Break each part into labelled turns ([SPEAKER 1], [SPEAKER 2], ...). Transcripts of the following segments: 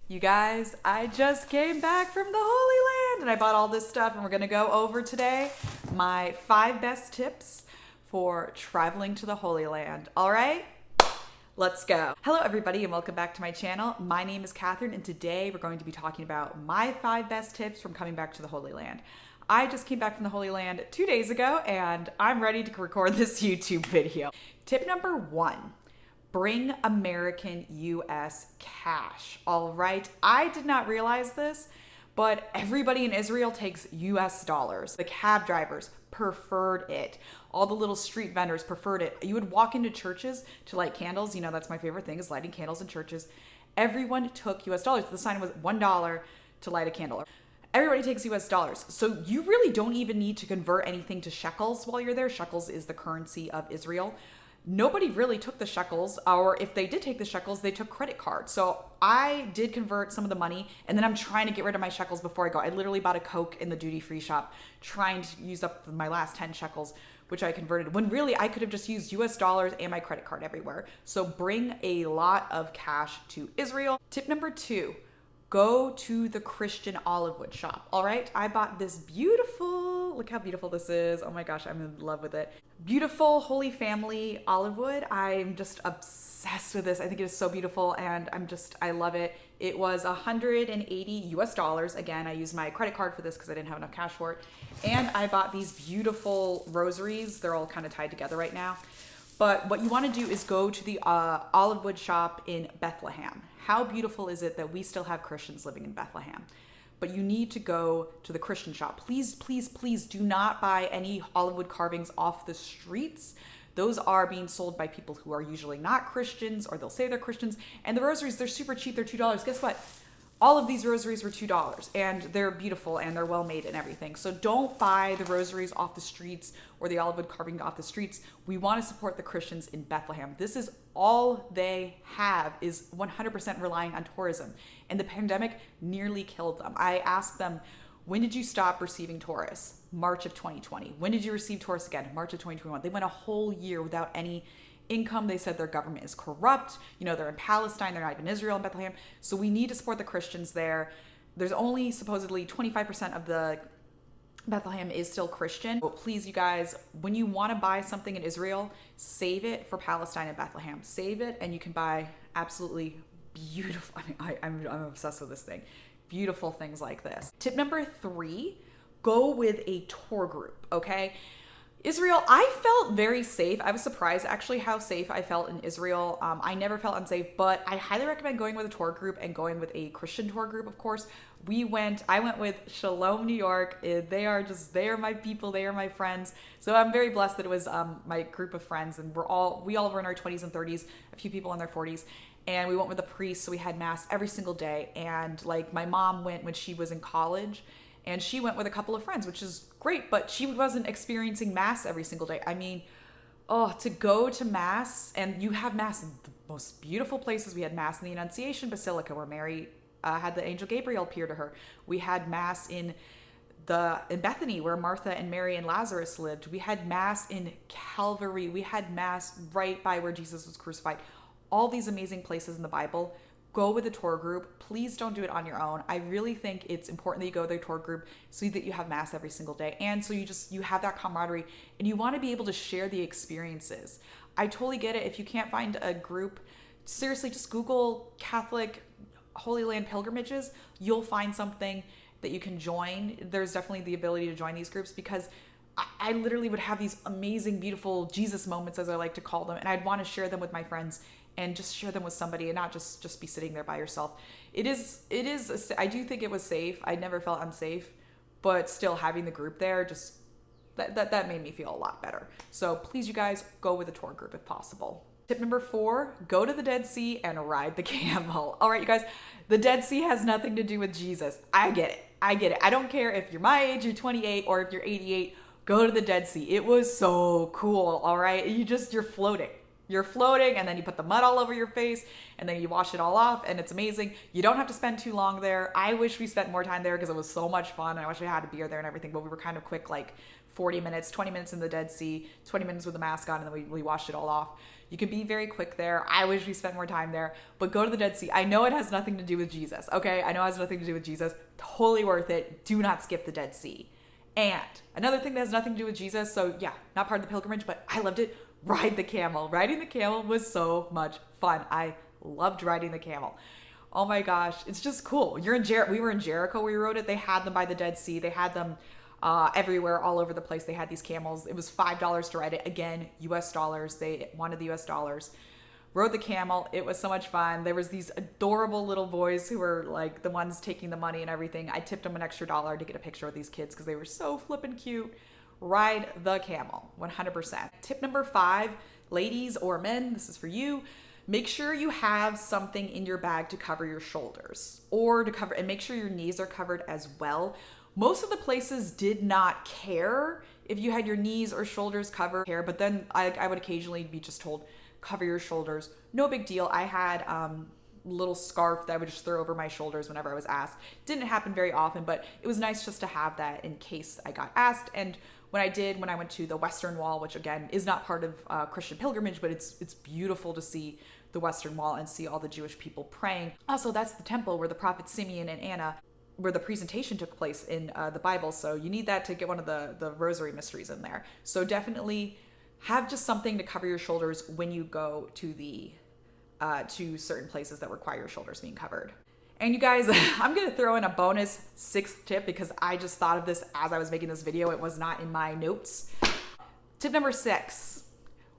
[SPEAKER 1] You guys, I just came back from the Holy Land and I bought all this stuff, and we're going to go over today my 5 best tips for traveling to the Holy Land. All right, let's go. Hello everybody and welcome back to my channel. My name is Catherine and today we're going to be talking about my 5 best tips from coming back to the Holy Land. I just came back from the Holy Land 2 days ago and I'm ready to record this YouTube video. Tip number 1. Bring American US cash. All right, I did not realize this, but everybody in Israel takes US dollars. The cab drivers preferred it. All the little street vendors preferred it. You would walk into churches to light candles. You know, that's my favorite thing, is lighting candles in churches. Everyone took US dollars. The sign was $1 to light a candle. Everybody takes US dollars. So you really don't even need to convert anything to shekels while you're there. Shekels is the currency of Israel. Nobody really took the shekels, or if they did take the shekels, they took credit cards. So I did convert some of the money, and then I'm trying to get rid of my shekels before I go. I literally bought a Coke in the duty-free shop, trying to use up my last 10 shekels, which I converted, when really I could have just used US dollars and my credit card everywhere. So bring a lot of cash to Israel. Tip number 2. Go to the Christian olive wood shop. All right, I bought this beautiful, look how beautiful this is. Oh my gosh, I'm in love with it. Beautiful Holy Family olive wood. I'm just obsessed with this. I think it is so beautiful and I love it. It was $180 US. Again, I used my credit card for this because I didn't have enough cash for it. And I bought these beautiful rosaries. They're all kind of tied together right now. But what you want to do is go to the olive wood shop in Bethlehem. How beautiful is it that we still have Christians living in Bethlehem? But you need to go to the Christian shop. Please, please, please do not buy any olive wood carvings off the streets. Those are being sold by people who are usually not Christians, or they'll say they're Christians. And the rosaries, they're super cheap. They're $2. Guess what? All of these rosaries were $2 and they're beautiful and they're well made and everything. So don't buy the rosaries off the streets or the olive wood carving off the streets. We want to support the Christians in Bethlehem. This is all they have, is 100% relying on tourism. And the pandemic nearly killed them. I asked them, when did you stop receiving tourists? March of 2020. When did you receive tourists again? March of 2021. They went a whole year without any income. They said their government is corrupt. You know, they're in Palestine, they're not even in Israel and Bethlehem. So we need to support the Christians there. There's only supposedly 25% of the Bethlehem is still Christian. But please, you guys, when you want to buy something in Israel, save it for Palestine and Bethlehem. Save it and you can buy absolutely beautiful. I'm obsessed with this thing. Beautiful things like this. Tip number 3, go with a tour group, okay? Israel, I felt very safe. I was surprised actually how safe I felt in Israel. I never felt unsafe, but I highly recommend going with a tour group and going with a Christian tour group, of course. I went with Shalom New York. They are my people. They are my friends. So I'm very blessed that it was my group of friends, and we all were in our 20s and 30s, a few people in their 40s. And we went with a priest, so we had mass every single day. And like my mom went when she was in college, and she went with a couple of friends, which is great, but she wasn't experiencing mass every single day. I mean, to go to mass, and you have mass in the most beautiful places. We had mass in the Annunciation Basilica where Mary had the angel Gabriel appear to her. We had mass in Bethany where Martha and Mary and Lazarus lived. We had mass in Calvary. We had mass right by where Jesus was crucified. All these amazing places in the Bible. Go with a tour group. Please don't do it on your own. I really think it's important that you go with a tour group so that you have mass every single day. And so you have that camaraderie and you want to be able to share the experiences. I totally get it. If you can't find a group, seriously, just Google Catholic Holy Land pilgrimages. You'll find something that you can join. There's definitely the ability to join these groups because I literally would have these amazing, beautiful Jesus moments, as I like to call them. And I'd want to share them with my friends and just share them with somebody and not just be sitting there by yourself. I do think it was safe. I never felt unsafe, but still having the group there, just that made me feel a lot better. So please, you guys, go with a tour group if possible. Tip number 4, go to the Dead Sea and ride the camel. All right, you guys, the Dead Sea has nothing to do with Jesus. I get it. I don't care if you're my age, you're 28, or if you're 88, go to the Dead Sea. It was so cool, all right? You're floating. You're floating, and then you put the mud all over your face, and then you wash it all off, and it's amazing. You don't have to spend too long there. I wish we spent more time there because it was so much fun. I wish I had a beer there and everything, but we were kind of quick, like 40 minutes, 20 minutes in the Dead Sea, 20 minutes with the mask on, and then we washed it all off. You can be very quick there. I wish we spent more time there, but go to the Dead Sea. I know it has nothing to do with Jesus, okay? I know it has nothing to do with Jesus. Totally worth it. Do not skip the Dead Sea. And another thing that has nothing to do with Jesus, so yeah, not part of the pilgrimage, but I loved it. Ride the camel. Riding the camel was so much fun. I loved riding the camel. Oh my gosh, it's just cool. We were in Jericho where we rode it. They had them by the Dead Sea. They had them everywhere, all over the place. They had these camels. It was $5 to ride it. Again, US dollars. They wanted the US dollars. Rode the camel. It was so much fun. There was these adorable little boys who were like the ones taking the money and everything. I tipped them an extra $1 to get a picture with these kids because they were so flippin' cute. Ride the camel, 100%. Tip number 5, ladies or men, this is for you. Make sure you have something in your bag to cover your shoulders and make sure your knees are covered as well. Most of the places did not care if you had your knees or shoulders covered, but then I would occasionally be just told, cover your shoulders. No big deal. I had little scarf that I would just throw over my shoulders whenever I was asked. Didn't happen very often, but it was nice just to have that in case I got asked. And when I went to the Western Wall, which again is not part of Christian pilgrimage, but it's beautiful to see the Western Wall and see all the Jewish people praying. Also, that's the temple where the prophet Simeon and Anna, where the presentation took place in the Bible. So you need that to get one of the Rosary mysteries in there. So definitely have just something to cover your shoulders when you go to to certain places that require your shoulders being covered. And you guys, I'm going to throw in a bonus 6th tip because I just thought of this as I was making this video. It was not in my notes. Tip number 6,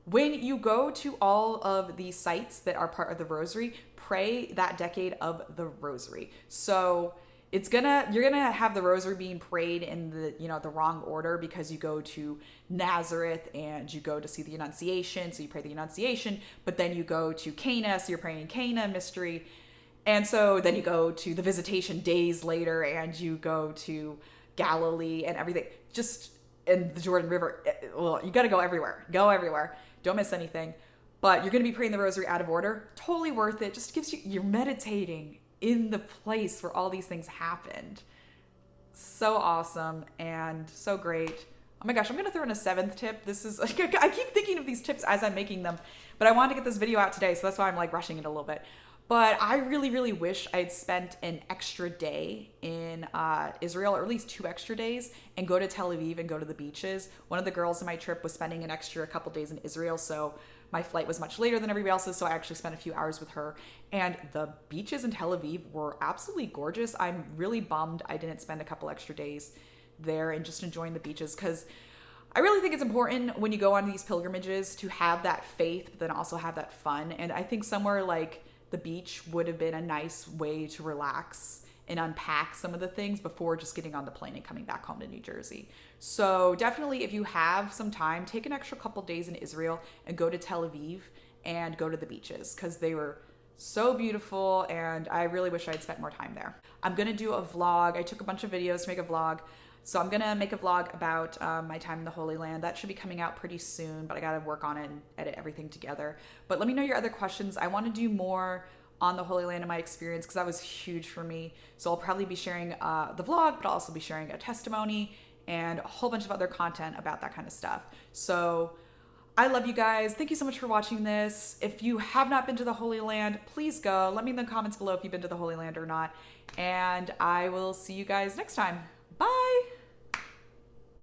[SPEAKER 1] when you go to all of the sites that are part of the Rosary, pray that decade of the Rosary. So you're gonna have the Rosary being prayed in the wrong order because you go to Nazareth and you go to see the Annunciation, so you pray the Annunciation, but then you go to Cana, so you're praying Cana mystery. And so then you go to the Visitation days later and you go to Galilee and everything, just in the Jordan River. Well, you got to go everywhere. Go everywhere. Don't miss anything. But you're going to be praying the Rosary out of order. Totally worth it. Just gives you're meditating in the place where all these things happened. So awesome and so great. Oh my gosh, I'm going to throw in a 7th tip. This is, I keep thinking of these tips as I'm making them, but I wanted to get this video out today, so that's why I'm like rushing it a little bit. But I really, really wish I had spent an extra day in Israel, or at least 2 extra days, and go to Tel Aviv and go to the beaches. One of the girls in my trip was spending an extra couple days in Israel, so my flight was much later than everybody else's, so I actually spent a few hours with her. And the beaches in Tel Aviv were absolutely gorgeous. I'm really bummed I didn't spend a couple extra days there and just enjoying the beaches, because I really think it's important when you go on these pilgrimages to have that faith, but then also have that fun. And I think somewhere like the beach would have been a nice way to relax and unpack some of the things before just getting on the plane and coming back home to New Jersey. So definitely, if you have some time, take an extra couple days in Israel and go to Tel Aviv and go to the beaches, because they were so beautiful and I really wish I had spent more time there. I'm gonna do a vlog. I took a bunch of videos to make a vlog. So I'm gonna make a vlog about my time in the Holy Land. That should be coming out pretty soon, but I gotta work on it and edit everything together. But let me know your other questions. I wanna do more on the Holy Land and my experience, because that was huge for me. So I'll probably be sharing the vlog, but I'll also be sharing a testimony and a whole bunch of other content about that kind of stuff. So I love you guys. Thank you so much for watching this. If you have not been to the Holy Land, please go. Let me know in the comments below if you've been to the Holy Land or not. And I will see you guys next time. Bye.